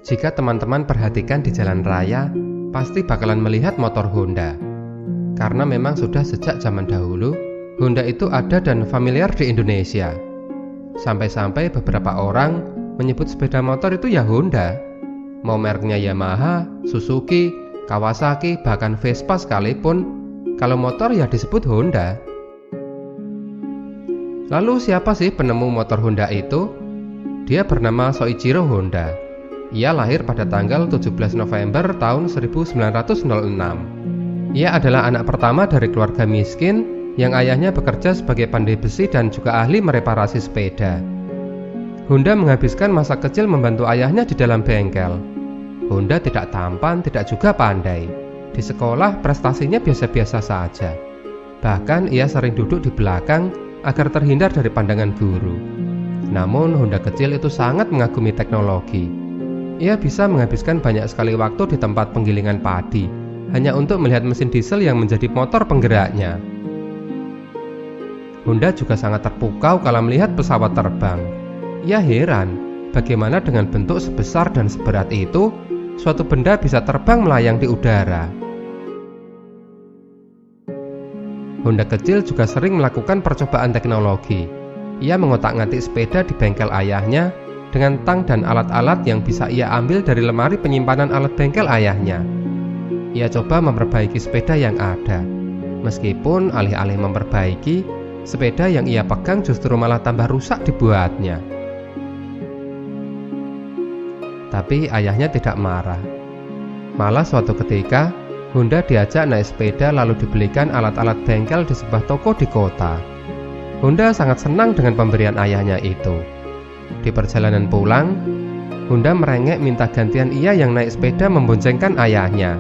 Jika teman-teman perhatikan di jalan raya, pasti bakalan melihat motor Honda. Karena memang sudah sejak zaman dahulu, Honda itu ada dan familiar di Indonesia. Sampai-sampai beberapa orang menyebut sepeda motor itu ya Honda. Mau mereknya Yamaha, Suzuki, Kawasaki, bahkan Vespa sekalipun, kalau motor ya disebut Honda. Lalu siapa sih penemu motor Honda itu? Dia bernama Soichiro Honda. Ia lahir pada tanggal 17 November tahun 1906. Ia adalah anak pertama dari keluarga miskin yang ayahnya bekerja sebagai pandai besi dan juga ahli mereparasi sepeda. Honda menghabiskan masa kecil membantu ayahnya di dalam bengkel. Honda tidak tampan, tidak juga pandai. Di sekolah prestasinya biasa-biasa saja. Bahkan ia sering duduk di belakang agar terhindar dari pandangan guru. Namun Honda kecil itu sangat mengagumi teknologi. Ia bisa menghabiskan banyak sekali waktu di tempat penggilingan padi hanya untuk melihat mesin diesel yang menjadi motor penggeraknya. Honda juga sangat terpukau kalau melihat pesawat terbang. Ia heran bagaimana dengan bentuk sebesar dan seberat itu suatu benda bisa terbang melayang di udara. Honda kecil juga sering melakukan percobaan teknologi. Ia mengotak-ngatik sepeda di bengkel ayahnya dengan tang dan alat-alat yang bisa ia ambil dari lemari penyimpanan alat bengkel ayahnya. Ia coba memperbaiki sepeda yang ada. Meskipun alih-alih memperbaiki, sepeda yang ia pegang justru malah tambah rusak dibuatnya. Tapi ayahnya tidak marah. Malah suatu ketika, Honda diajak naik sepeda lalu dibelikan alat-alat bengkel di sebuah toko di kota. Honda sangat senang dengan pemberian ayahnya itu. Di perjalanan pulang, Honda merengek minta gantian ia yang naik sepeda memboncengkan ayahnya.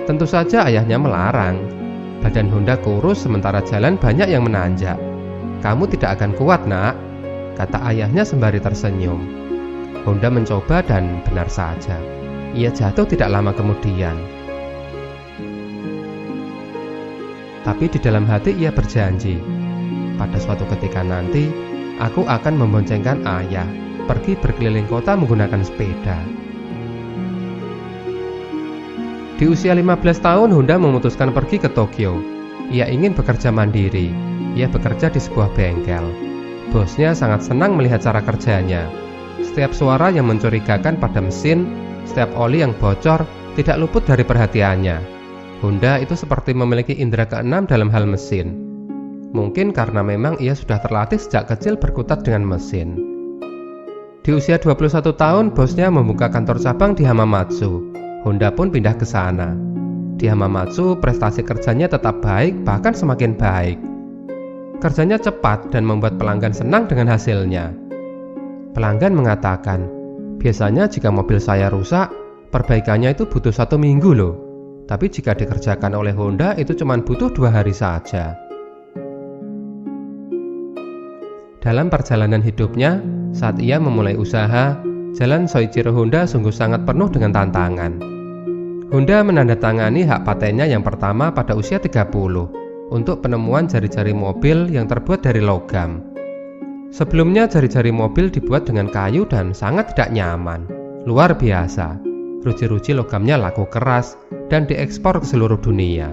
Tentu saja ayahnya melarang. Badan Honda kurus sementara jalan banyak yang menanjak. "Kamu tidak akan kuat, nak," kata ayahnya sembari tersenyum. Honda mencoba dan benar saja, ia jatuh tidak lama kemudian. Tapi di dalam hati ia berjanji, pada suatu ketika nanti aku akan memboncengkan ayah pergi berkeliling kota menggunakan sepeda. Di usia 15 tahun Honda memutuskan pergi ke Tokyo. Ia ingin bekerja mandiri. Ia bekerja di sebuah bengkel. Bosnya sangat senang melihat cara kerjanya. Setiap suara yang mencurigakan pada mesin, setiap oli yang bocor tidak luput dari perhatiannya. Honda itu seperti memiliki indera keenam dalam hal mesin. Mungkin karena memang ia sudah terlatih sejak kecil berkutat dengan mesin. Di usia 21 tahun, bosnya membuka kantor cabang di Hamamatsu. Honda pun pindah ke sana. Di Hamamatsu, prestasi kerjanya tetap baik, bahkan semakin baik. Kerjanya cepat dan membuat pelanggan senang dengan hasilnya. Pelanggan mengatakan, "Biasanya jika mobil saya rusak, perbaikannya itu butuh 1 minggu loh. Tapi jika dikerjakan oleh Honda, itu cuma butuh 2 hari saja." Dalam perjalanan hidupnya, saat ia memulai usaha, jalan Soichiro Honda sungguh sangat penuh dengan tantangan. Honda menandatangani hak patennya yang pertama pada usia 30 untuk penemuan jari-jari mobil yang terbuat dari logam. Sebelumnya jari-jari mobil dibuat dengan kayu dan sangat tidak nyaman. Luar biasa, ruji-ruji logamnya laku keras dan diekspor ke seluruh dunia.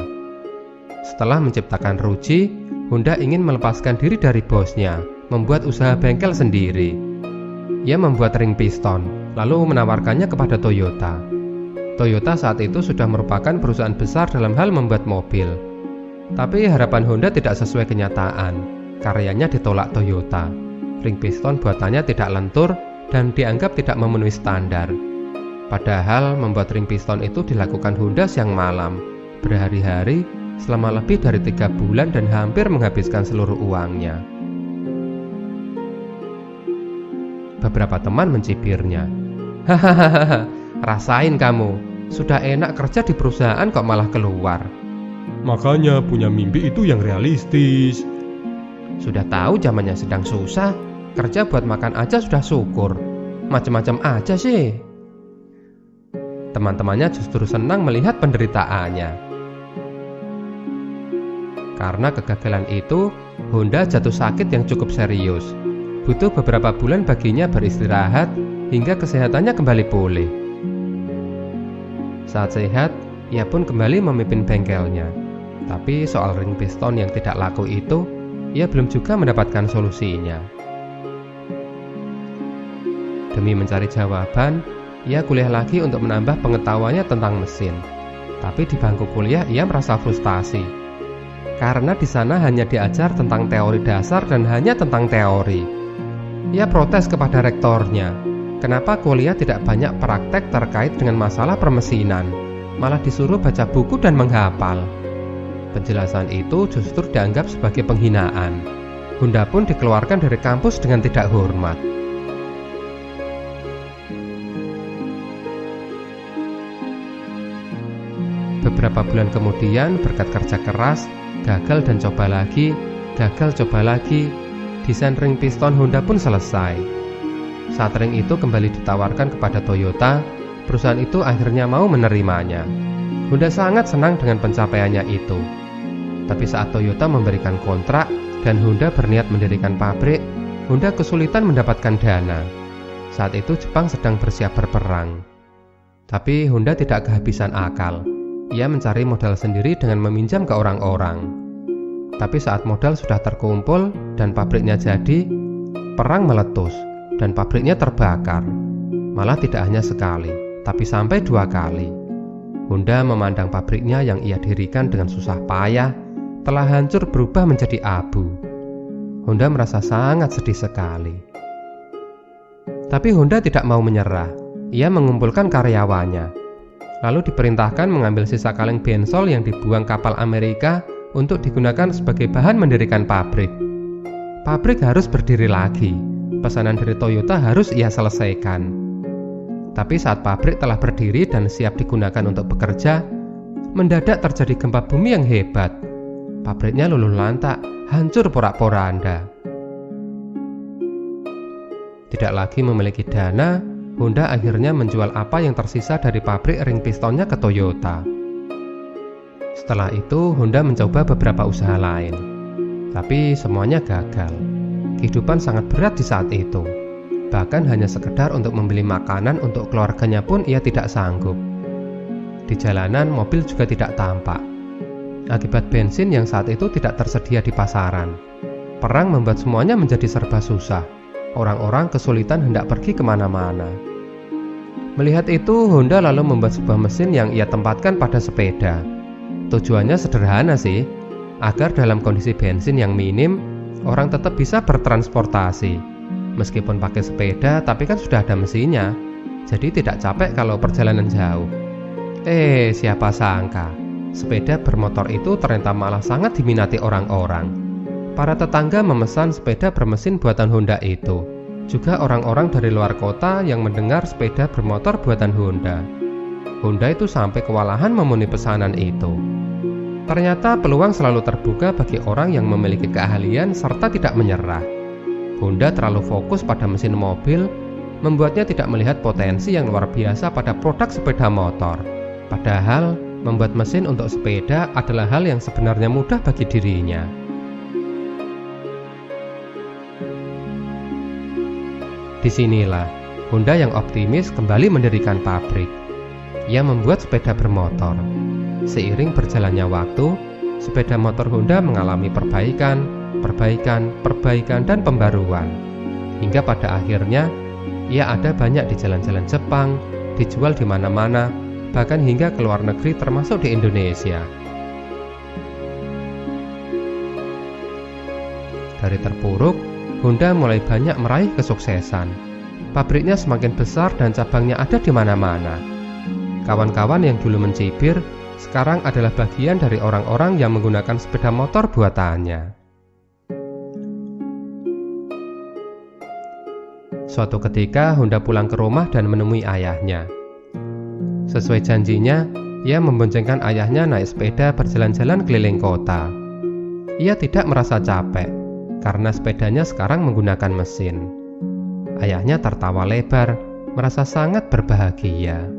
Setelah menciptakan ruji, Honda ingin melepaskan diri dari bosnya, membuat usaha bengkel sendiri. Ia membuat ring piston, lalu menawarkannya kepada Toyota. Toyota saat itu sudah merupakan perusahaan besar dalam hal membuat mobil. Tapi harapan Honda tidak sesuai kenyataan. Karyanya ditolak Toyota. Ring piston buatannya tidak lentur dan dianggap tidak memenuhi standar. Padahal membuat ring piston itu dilakukan Honda siang malam, berhari-hari, selama lebih dari 3 bulan dan hampir menghabiskan seluruh uangnya. Beberapa teman mencibirnya. "Hahaha, rasain kamu, sudah enak kerja di perusahaan kok malah keluar. Makanya punya mimpi itu yang realistis. Sudah tahu zamannya sedang susah, kerja buat makan aja sudah syukur. Macam-macam aja sih." Teman-temannya justru senang melihat penderitaannya. Karena kegagalan itu, Honda jatuh sakit yang cukup serius. Butuh beberapa bulan baginya beristirahat hingga kesehatannya kembali pulih. Saat sehat, ia pun kembali memimpin bengkelnya. Tapi soal ring piston yang tidak laku itu, ia belum juga mendapatkan solusinya. Demi mencari jawaban, ia kuliah lagi untuk menambah pengetahuannya tentang mesin. Tapi di bangku kuliah ia merasa frustasi. Karena di sana hanya diajar tentang teori dasar dan hanya tentang teori. Ia protes kepada rektornya. Kenapa kuliah tidak banyak praktek terkait dengan masalah permesinan, malah disuruh baca buku dan menghafal. Penjelasan itu justru dianggap sebagai penghinaan. Honda pun dikeluarkan dari kampus dengan tidak hormat. Beberapa bulan kemudian, berkat kerja keras, gagal dan coba lagi, desain ring piston Honda pun selesai. Saat ring itu kembali ditawarkan kepada Toyota, perusahaan itu akhirnya mau menerimanya. Honda sangat senang dengan pencapaiannya itu. Tapi saat Toyota memberikan kontrak dan Honda berniat mendirikan pabrik, Honda kesulitan mendapatkan dana. Saat itu Jepang sedang bersiap berperang. Tapi Honda tidak kehabisan akal. Ia mencari modal sendiri dengan meminjam ke orang-orang. Tapi saat modal sudah terkumpul dan pabriknya jadi, perang meletus dan pabriknya terbakar. Malah tidak hanya sekali, tapi sampai 2 kali. Honda memandang pabriknya yang ia dirikan dengan susah payah telah hancur berubah menjadi abu. Honda merasa sangat sedih sekali. Tapi Honda tidak mau menyerah. Ia mengumpulkan karyawannya, lalu diperintahkan mengambil sisa kaleng bensol yang dibuang kapal Amerika untuk digunakan sebagai bahan mendirikan pabrik. Pabrik harus berdiri lagi. Pesanan dari Toyota harus ia selesaikan. Tapi saat pabrik telah berdiri dan siap digunakan untuk bekerja, mendadak terjadi gempa bumi yang hebat. Pabriknya luluh lantak, hancur porak-poranda. Tidak lagi memiliki dana, Honda akhirnya menjual apa yang tersisa dari pabrik ring pistonnya ke Toyota. Setelah itu, Honda mencoba beberapa usaha lain. Tapi semuanya gagal. Kehidupan sangat berat di saat itu. Bahkan hanya sekedar untuk membeli makanan untuk keluarganya pun ia tidak sanggup. Di jalanan mobil juga tidak tampak. Akibat bensin yang saat itu tidak tersedia di pasaran. Perang membuat semuanya menjadi serba susah. Orang-orang kesulitan hendak pergi kemana-mana. Melihat itu, Honda lalu membuat sebuah mesin yang ia tempatkan pada sepeda. Tujuannya sederhana sih, agar dalam kondisi bensin yang minim, orang tetap bisa bertransportasi. Meskipun pakai sepeda, tapi kan sudah ada mesinnya, jadi tidak capek kalau perjalanan jauh. Siapa sangka, sepeda bermotor itu ternyata malah sangat diminati orang-orang. Para tetangga memesan sepeda bermesin buatan Honda itu. Juga orang-orang dari luar kota yang mendengar sepeda bermotor buatan Honda. Honda itu sampai kewalahan memenuhi pesanan itu. Ternyata peluang selalu terbuka bagi orang yang memiliki keahlian serta tidak menyerah. Honda terlalu fokus pada mesin mobil, membuatnya tidak melihat potensi yang luar biasa pada produk sepeda motor. Padahal, membuat mesin untuk sepeda adalah hal yang sebenarnya mudah bagi dirinya. Disinilah, Honda yang optimis kembali mendirikan pabrik. Ia membuat sepeda bermotor. Seiring berjalannya waktu, sepeda motor Honda mengalami perbaikan, dan pembaruan. Hingga pada akhirnya, ia ada banyak di jalan-jalan Jepang, dijual di mana-mana, bahkan hingga ke luar negeri termasuk di Indonesia. Dari terpuruk, Honda mulai banyak meraih kesuksesan. Pabriknya semakin besar dan cabangnya ada di mana-mana. Kawan-kawan yang dulu mencibir, sekarang adalah bagian dari orang-orang yang menggunakan sepeda motor buatannya. Suatu ketika Honda pulang ke rumah dan menemui ayahnya. Sesuai janjinya, ia memboncengkan ayahnya naik sepeda berjalan-jalan keliling kota. Ia tidak merasa capek, karena sepedanya sekarang menggunakan mesin. Ayahnya tertawa lebar, merasa sangat berbahagia.